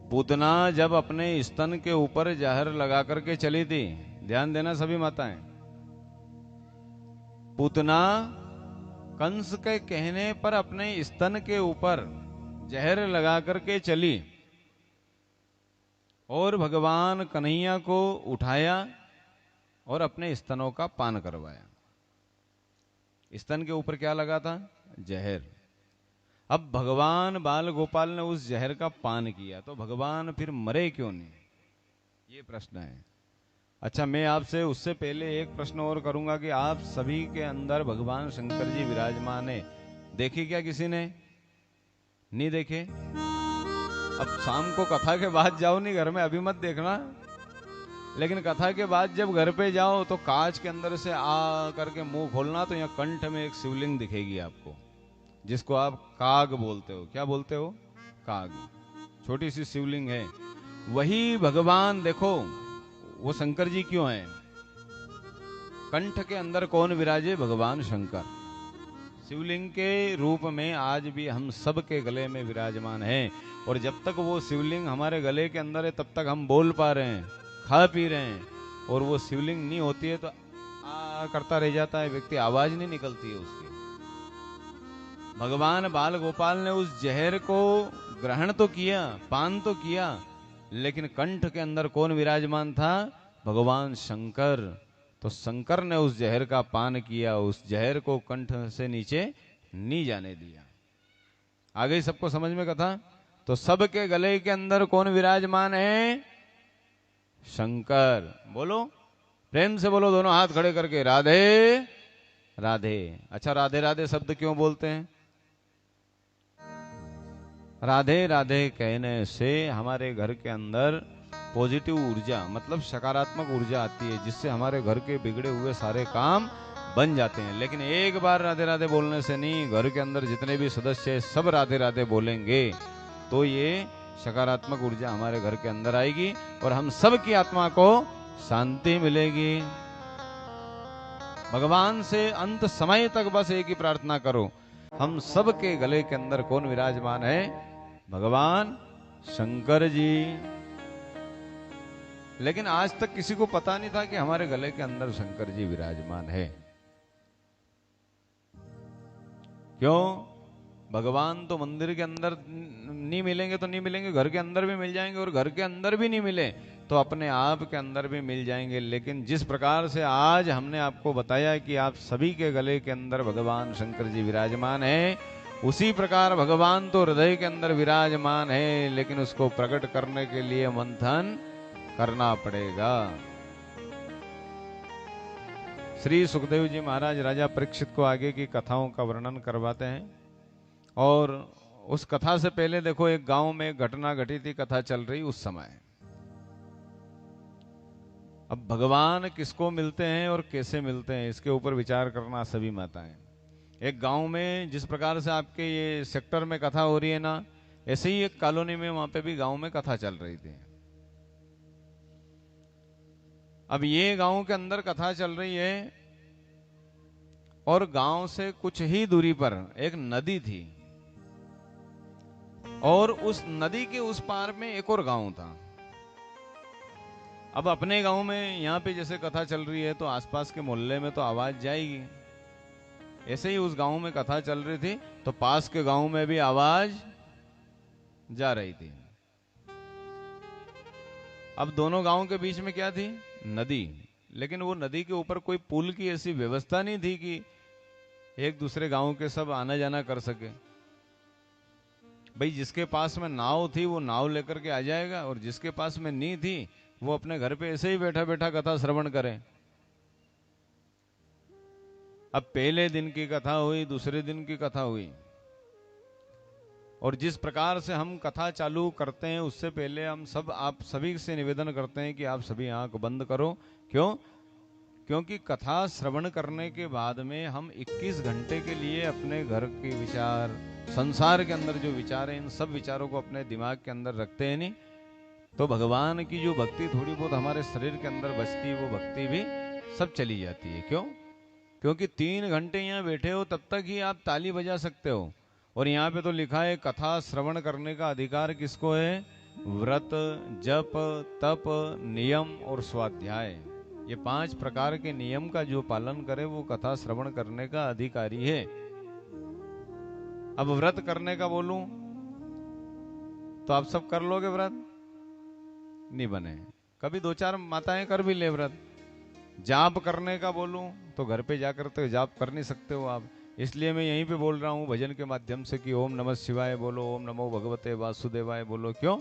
पूतना जब अपने स्तन के ऊपर जहर लगा करके चली थी, ध्यान देना सभी माताएं, पूतना कंस के कहने पर अपने स्तन के ऊपर जहर लगा करके चली और भगवान कन्हैया को उठाया और अपने स्तनों का पान करवाया। स्तन के ऊपर क्या लगा था? जहर। अब भगवान बाल गोपाल ने उस जहर का पान किया तो भगवान फिर मरे क्यों नहीं, ये प्रश्न है। अच्छा, मैं आपसे उससे पहले एक प्रश्न और करूंगा कि आप सभी के अंदर भगवान शंकर जी विराजमान है, देखी क्या किसी ने? नहीं देखे? अब शाम को कथा के बाद जाओ, नहीं घर में अभी मत देखना, लेकिन कथा के बाद जब घर पे जाओ तो कांच के अंदर से आ करके मुंह खोलना, तो यहाँ कंठ में एक शिवलिंग दिखेगी आपको, जिसको आप काग बोलते हो। क्या बोलते हो? काग। छोटी सी शिवलिंग है, वही भगवान। देखो वो शंकर जी क्यों हैं? कंठ के अंदर कौन विराजे? भगवान शंकर। शिवलिंग के रूप में आज भी हम सब के गले में विराजमान हैं, और जब तक वो शिवलिंग हमारे गले के अंदर है तब तक हम बोल पा रहे हैं, खा पी रहे हैं, और वो शिवलिंग नहीं होती है तो आ करता रह जाता है व्यक्ति, आवाज नहीं निकलती है उसकी। भगवान बाल गोपाल ने उस जहर को ग्रहण तो किया, पान तो किया, लेकिन कंठ के अंदर कौन विराजमान था? भगवान शंकर। तो शंकर ने उस जहर का पान किया, उस जहर को कंठ से नीचे नहीं जाने दिया। आ गई सबको समझ में कथा? तो सबके गले के अंदर कौन विराजमान है? शंकर। बोलो, प्रेम से बोलो, दोनों हाथ खड़े करके, राधे राधे। अच्छा, राधे राधे शब्द क्यों बोलते हैं? राधे राधे कहने से हमारे घर के अंदर पॉजिटिव ऊर्जा, मतलब सकारात्मक ऊर्जा आती है, जिससे हमारे घर के बिगड़े हुए सारे काम बन जाते हैं। लेकिन एक बार राधे राधे बोलने से नहीं, घर के अंदर जितने भी सदस्य हैं सब राधे राधे बोलेंगे तो ये सकारात्मक ऊर्जा हमारे घर के अंदर आएगी और हम सब की आत्मा को शांति मिलेगी। भगवान से अंत समय तक बस एक ही प्रार्थना करो, हम सब के गले के अंदर कौन विराजमान है? भगवान शंकर जी। लेकिन आज तक किसी को पता नहीं था कि हमारे गले के अंदर शंकर जी विराजमान है। क्यों? भगवान तो मंदिर के अंदर नहीं मिलेंगे तो नहीं मिलेंगे, घर के अंदर भी मिल जाएंगे, और घर के अंदर भी नहीं मिले तो अपने आप के अंदर भी मिल जाएंगे। लेकिन जिस प्रकार से आज हमने आपको बताया कि आप सभी के गले के अंदर भगवान शंकर जी विराजमान है, उसी प्रकार भगवान तो हृदय के अंदर विराजमान है, लेकिन उसको प्रकट करने के लिए मंथन करना पड़ेगा। श्री सुखदेव जी महाराज राजा परीक्षित को आगे की कथाओं का वर्णन करवाते हैं, और उस कथा से पहले देखो, एक गांव में एक घटना घटी थी, कथा चल रही उस समय। अब भगवान किसको मिलते हैं और कैसे मिलते हैं, इसके ऊपर विचार करना सभी माताएं। एक गांव में जिस प्रकार से आपके ये सेक्टर में कथा हो रही है ना, ऐसे ही एक कॉलोनी में वहां पे भी गांव में कथा चल रही थी। अब ये गांव के अंदर कथा चल रही है और गांव से कुछ ही दूरी पर एक नदी थी, और उस नदी के उस पार में एक और गांव था। अब अपने गांव में यहाँ पे जैसे कथा चल रही है तो आसपास के मोहल्ले में तो आवाज जाएगी, ऐसे ही उस गांव में कथा चल रही थी तो पास के गांव में भी आवाज जा रही थी। अब दोनों गांव के बीच में क्या थी? नदी। लेकिन वो नदी के ऊपर कोई पुल की ऐसी व्यवस्था नहीं थी कि एक दूसरे गांव के सब आना जाना कर सके। भाई जिसके पास में नाव थी वो नाव लेकर के आ जाएगा, और जिसके पास में नहीं थी वो अपने घर पे ऐसे ही बैठा बैठा कथा श्रवण करे। अब पहले दिन की कथा हुई, दूसरे दिन की कथा हुई, और जिस प्रकार से हम कथा चालू करते हैं उससे पहले हम सब आप सभी से निवेदन करते हैं कि आप सभी आंख बंद करो। क्यों? क्योंकि कथा श्रवण करने के बाद में हम 21 घंटे के लिए अपने घर के विचार, संसार के अंदर जो विचार हैं, इन सब विचारों को अपने दिमाग के अंदर रखते हैं नहीं, तो भगवान की जो भक्ति थोड़ी बहुत हमारे शरीर के अंदर बचती है, वो भक्ति भी सब चली जाती है। क्यों? क्योंकि 3 घंटे यहाँ बैठे हो तब तक ही आप ताली बजा सकते हो, और यहाँ पे तो लिखा है कथा श्रवण करने का अधिकार किसको है? व्रत, जप, तप, नियम और स्वाध्याय, ये 5 प्रकार के नियम का जो पालन करे वो कथा श्रवण करने का अधिकारी है। अब व्रत करने का बोलूं तो आप सब कर लोगे व्रत? नहीं बने। कभी 2-4 माताएं कर भी ले व्रत। जाप करने का बोलूं तो घर पे जाकर तो जाप कर नहीं सकते हो आप, इसलिए मैं यहीं पे बोल रहा हूं भजन के माध्यम से कि ओम नमः शिवाय बोलो, ओम नमो भगवते वासुदेवाय बोलो। क्यों?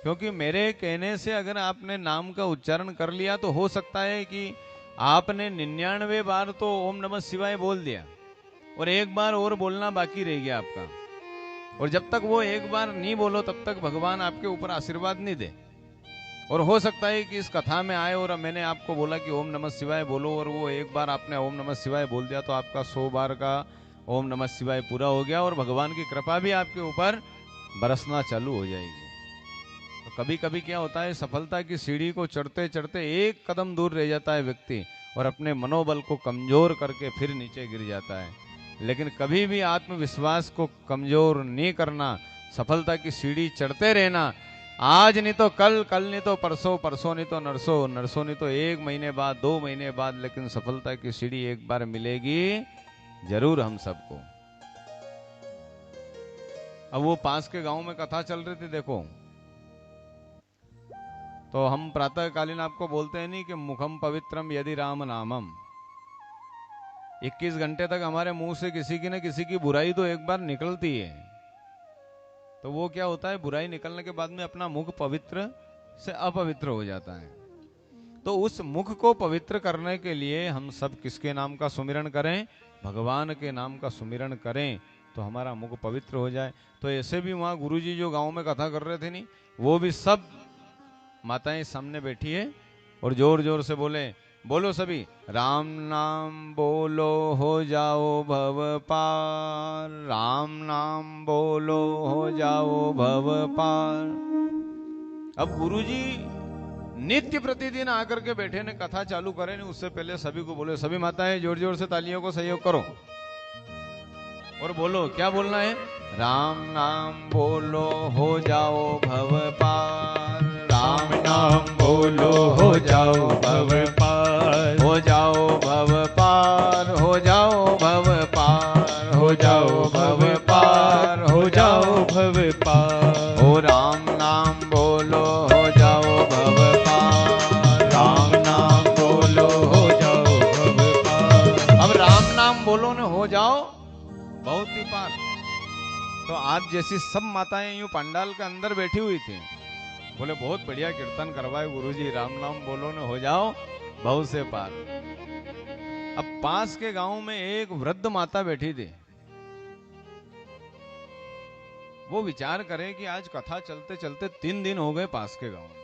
क्योंकि मेरे कहने से अगर आपने नाम का उच्चारण कर लिया तो हो सकता है कि आपने 99 बार तो ओम नमः शिवाय बोल दिया और 1 बार और बोलना बाकी रह गया आपका, और जब तक वो 1 बार नहीं बोलो तब तक भगवान आपके ऊपर आशीर्वाद नहीं दे। और हो सकता है कि इस कथा में आए और मैंने आपको बोला कि ओम नमः शिवाय बोलो और वो 1 बार आपने ओम नमः शिवाय बोल दिया तो आपका 100 बार का ओम नमः शिवाय पूरा हो गया और भगवान की कृपा भी आपके ऊपर बरसना चालू हो जाएगी। तो कभी कभी क्या होता है, सफलता की सीढ़ी को चढ़ते चढ़ते 1 कदम दूर रह जाता है व्यक्ति और अपने मनोबल को कमजोर करके फिर नीचे गिर जाता है। लेकिन कभी भी आत्मविश्वास को कमजोर नहीं करना, सफलता की सीढ़ी चढ़ते रहना। आज नहीं तो कल, कल नहीं तो परसों, परसों नहीं तो नरसों, नरसों नहीं तो 1 महीने बाद, 2 महीने बाद, लेकिन सफलता की सीढ़ी एक बार मिलेगी जरूर हम सबको। अब वो पास के गांव में कथा चल रही थी, देखो तो हम प्रातःकालीन आपको बोलते हैं नहीं कि मुखम पवित्रम यदि राम नामम। 21 घंटे तक हमारे मुंह से किसी की न किसी की बुराई तो एक बार निकलती है। तो वो क्या होता है, बुराई निकलने के बाद में अपना मुख पवित्र से अपवित्र हो जाता है। तो उस मुख को पवित्र करने के लिए हम सब किसके नाम का सुमिरन करें? भगवान के नाम का सुमिरन करें तो हमारा मुख पवित्र हो जाए। तो ऐसे भी वहां गुरुजी जो गांव में कथा कर रहे थे नहीं, वो भी सब माताएं सामने बैठी है और जोर जोर से बोले, बोलो सभी, राम नाम बोलो हो जाओ भव पार, राम नाम बोलो हो जाओ भव पार। अब गुरुजी नित्य प्रतिदिन आकर के बैठे ने कथा चालू करे ने, उससे पहले सभी को बोले, सभी माताएं जोर जोर से तालियों को सहयोग करो और बोलो, क्या बोलना है? राम नाम बोलो हो जाओ भव पार, राम नाम बोलो हो जाओ भव पार, हो जाओ भव पार, हो जाओ भव पार, हो जाओ भव पार, हो जाओ भव पार। हो राम नाम बोलो हो जाओ भव पार, राम नाम बोलो हो जाओ भव पार। अब राम नाम बोलो ने हो जाओ बहुत ही पार। तो आज जैसी सब माताएं यूं पंडाल के अंदर बैठी हुई थी, बोले बहुत बढ़िया कीर्तन करवाए गुरुजी, राम नाम बोलो ने हो जाओ बहुत से पार। अब पास के गांव में एक वृद्ध माता बैठी थी। वो विचार करें कि आज कथा चलते चलते 3 दिन हो गए पास के गांव में,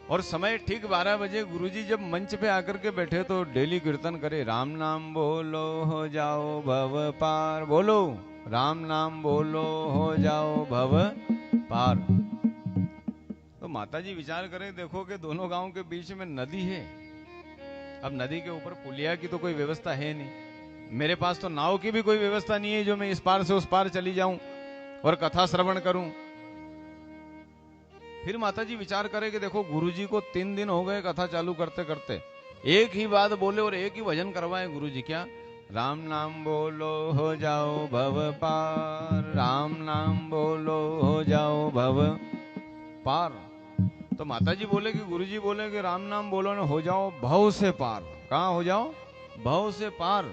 और समय ठीक 12 बजे गुरुजी जब मंच पे आकर के बैठे तो डेली कीर्तन करे, राम नाम बोलो हो जाओ भव पार, बोलो राम नाम बोलो हो जाओ भव पार। तो माताजी विचार करें, देखो कि दोनों गांव के बीच में नदी है। अब नदी के ऊपर पुलिया की तो कोई व्यवस्था है नहीं, मेरे पास तो नाव की भी कोई व्यवस्था नहीं है जो मैं इस पार से उस पार चली जाऊं और कथा श्रवण करूं। फिर माताजी विचार करे कि देखो गुरुजी को 3 दिन हो गए कथा चालू करते करते, एक ही बात बोले और एक ही भजन करवाए गुरुजी। क्या? राम नाम बोलो हो जाओ भव पार, राम नाम बोलो हो जाओ भव पार। तो माताजी बोले कि गुरुजी बोले कि राम नाम बोलो ना हो जाओ भव से पार। कहां हो जाओ? भव से पार।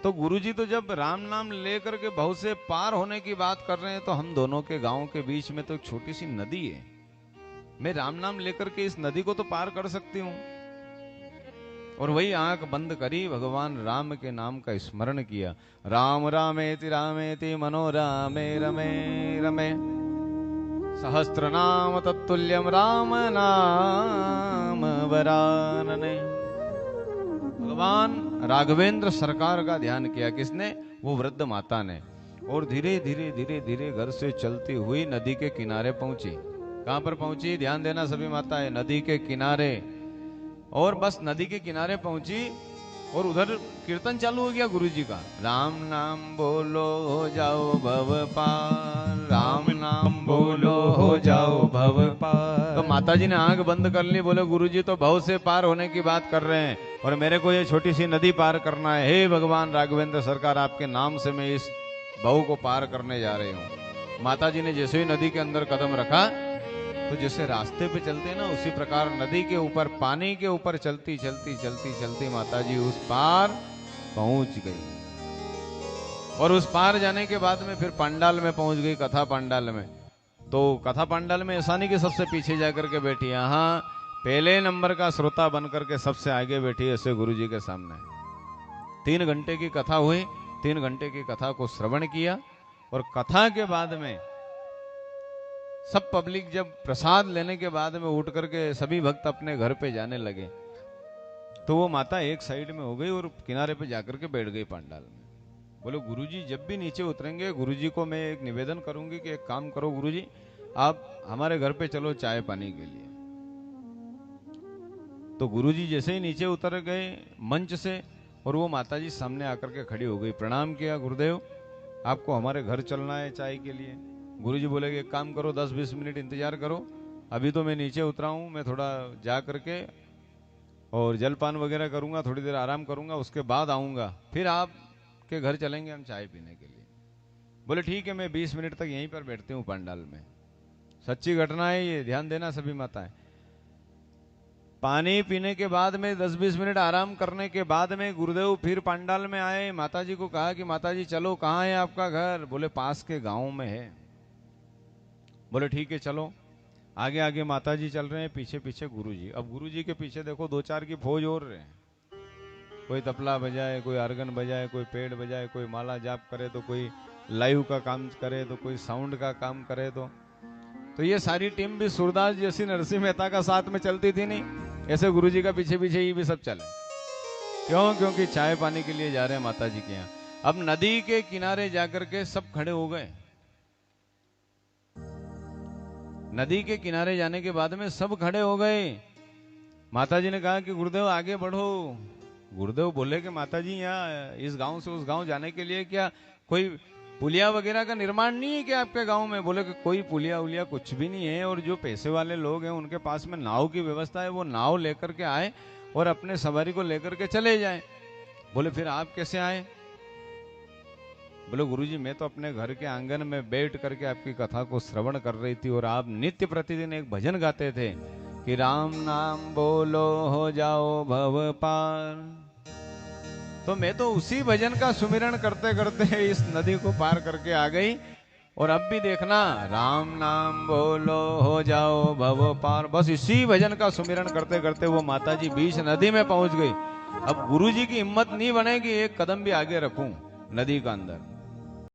तो गुरुजी तो जब राम नाम लेकर के भव से पार होने की बात कर रहे हैं, तो हम दोनों के गांव के बीच में तो एक छोटी सी नदी है। मैं राम नाम लेकर के इस नदी को तो पार कर सकती हूं। और वही आंख बंद करी, भगवान राम के नाम का स्मरण किया। राम रामेति मनोरमे रमे रमे, सहस्त्र नाम तत्तुल्यम राम नाम वरानने। भगवान राघवेंद्र सरकार का ध्यान किया। किसने? वो वृद्ध माता ने। और धीरे धीरे धीरे धीरे घर से चलती हुई नदी के किनारे पहुंची। कहां पर पहुंची? ध्यान देना सभी माताएं, नदी के किनारे। और बस नदी के किनारे पहुंची और उधर कीर्तन चालू हो गया गुरुजी का। राम नाम बोलो हो जाओ भव पार, राम नाम बोलो हो जाओ भव पार। तो माता जी ने आंख बंद कर ली, बोले गुरुजी तो भव से पार होने की बात कर रहे हैं और मेरे को ये छोटी सी नदी पार करना है। हे भगवान राघवेंद्र सरकार, आपके नाम से मैं इस भव को पार करने जा रही हूँ। माता जी ने जैसे ही नदी के अंदर कदम रखा तो जैसे रास्ते पे चलते ना, उसी प्रकार नदी के ऊपर, पानी के ऊपर चलती चलती चलती चलती माता जी उस पार पहुंच गई। और उस पार जाने के बाद में फिर पंडाल में पहुंच गई, कथा पंडाल में। तो कथा पंडाल में ऐसा नहीं कि सबसे पीछे जाकर के बैठी, यहाँ पहले नंबर का श्रोता बन करके सबसे आगे बैठी ऐसे गुरु जी के सामने। 3 घंटे की कथा हुई, 3 घंटे की कथा को श्रवण किया और कथा के बाद में सब पब्लिक जब प्रसाद लेने के बाद में उठ करके सभी भक्त अपने घर पे जाने लगे तो वो माता एक साइड में हो गई और किनारे पे जाकर के बैठ गई पंडाल में। बोले गुरुजी जब भी नीचे उतरेंगे गुरुजी को मैं एक निवेदन करूंगी कि एक काम करो गुरुजी, आप हमारे घर पे चलो चाय पानी के लिए। तो गुरुजी जैसे ही नीचे उतर गए मंच से और वो माताजी सामने आकर के खड़ी हो गई, प्रणाम किया, गुरुदेव आपको हमारे घर चलना है चाय के लिए। गुरुजी बोले कि एक काम करो 10-20 मिनट इंतजार करो, अभी तो मैं नीचे उतरा हूं, मैं थोड़ा जा करके और जलपान वगैरह करूंगा, थोड़ी देर आराम करूंगा, उसके बाद आऊंगा, फिर आप के घर चलेंगे हम चाय पीने के लिए। बोले ठीक है, मैं 20 मिनट तक यहीं पर बैठती हूँ पंडाल में। सच्ची घटना है ये, ध्यान देना सभी माताएं। पानी पीने के बाद में 10-20 मिनट आराम करने के बाद में गुरुदेव फिर पंडाल में आए, माताजी को कहा कि माताजी चलो, कहाँ है आपका घर? बोले पास के गांव में है। बोले ठीक है चलो। आगे आगे माताजी चल रहे हैं, पीछे पीछे गुरुजी। अब गुरुजी के पीछे देखो 2-4 की फौज और रहे हैं, कोई तबला बजाए, कोई आर्गन बजाए, कोई पेड़ बजाए, कोई माला जाप करे, तो कोई लाइव का काम करे, तो कोई साउंड का काम करे। तो ये सारी टीम भी सूरदास जैसी नरसिंह मेहता का साथ में चलती थी नहीं, ऐसे गुरुजी का पीछे पीछे ये भी सब चले। क्यों? क्योंकि चाय पानी के लिए जा रहे हैं माता जी के यहाँ। अब नदी के किनारे जाकर के सब खड़े हो गए। नदी के किनारे जाने के बाद में सब खड़े हो गए। माता जी ने कहा कि गुरुदेव आगे बढ़ो। गुरुदेव बोले कि माता जी यहाँ इस गांव से उस गांव जाने के लिए क्या कोई पुलिया वगैरह का निर्माण नहीं है क्या आपके गांव में? बोले कि कोई पुलिया उलिया कुछ भी नहीं है, और जो पैसे वाले लोग हैं उनके पास में नाव की व्यवस्था है, वो नाव लेकर के आए और अपने सवारी को लेकर के चले जाएं। बोले फिर आप कैसे आए? बोले गुरुजी मैं तो अपने घर के आंगन में बैठ करके आपकी कथा को श्रवण कर रही थी और आप नित्य प्रतिदिन एक भजन गाते थे कि राम नाम बोलो हो जाओ भव पार। तो मैं तो उसी भजन का सुमिरन करते करते इस नदी को पार करके आ गई, और अब भी देखना राम नाम बोलो हो जाओ भव पार, बस इसी भजन का सुमिरन करते करते वो माताजी बीच नदी में पहुंच गई। अब गुरुजी की हिम्मत नहीं बनेगी एक कदम भी आगे रखूं नदी का अंदर।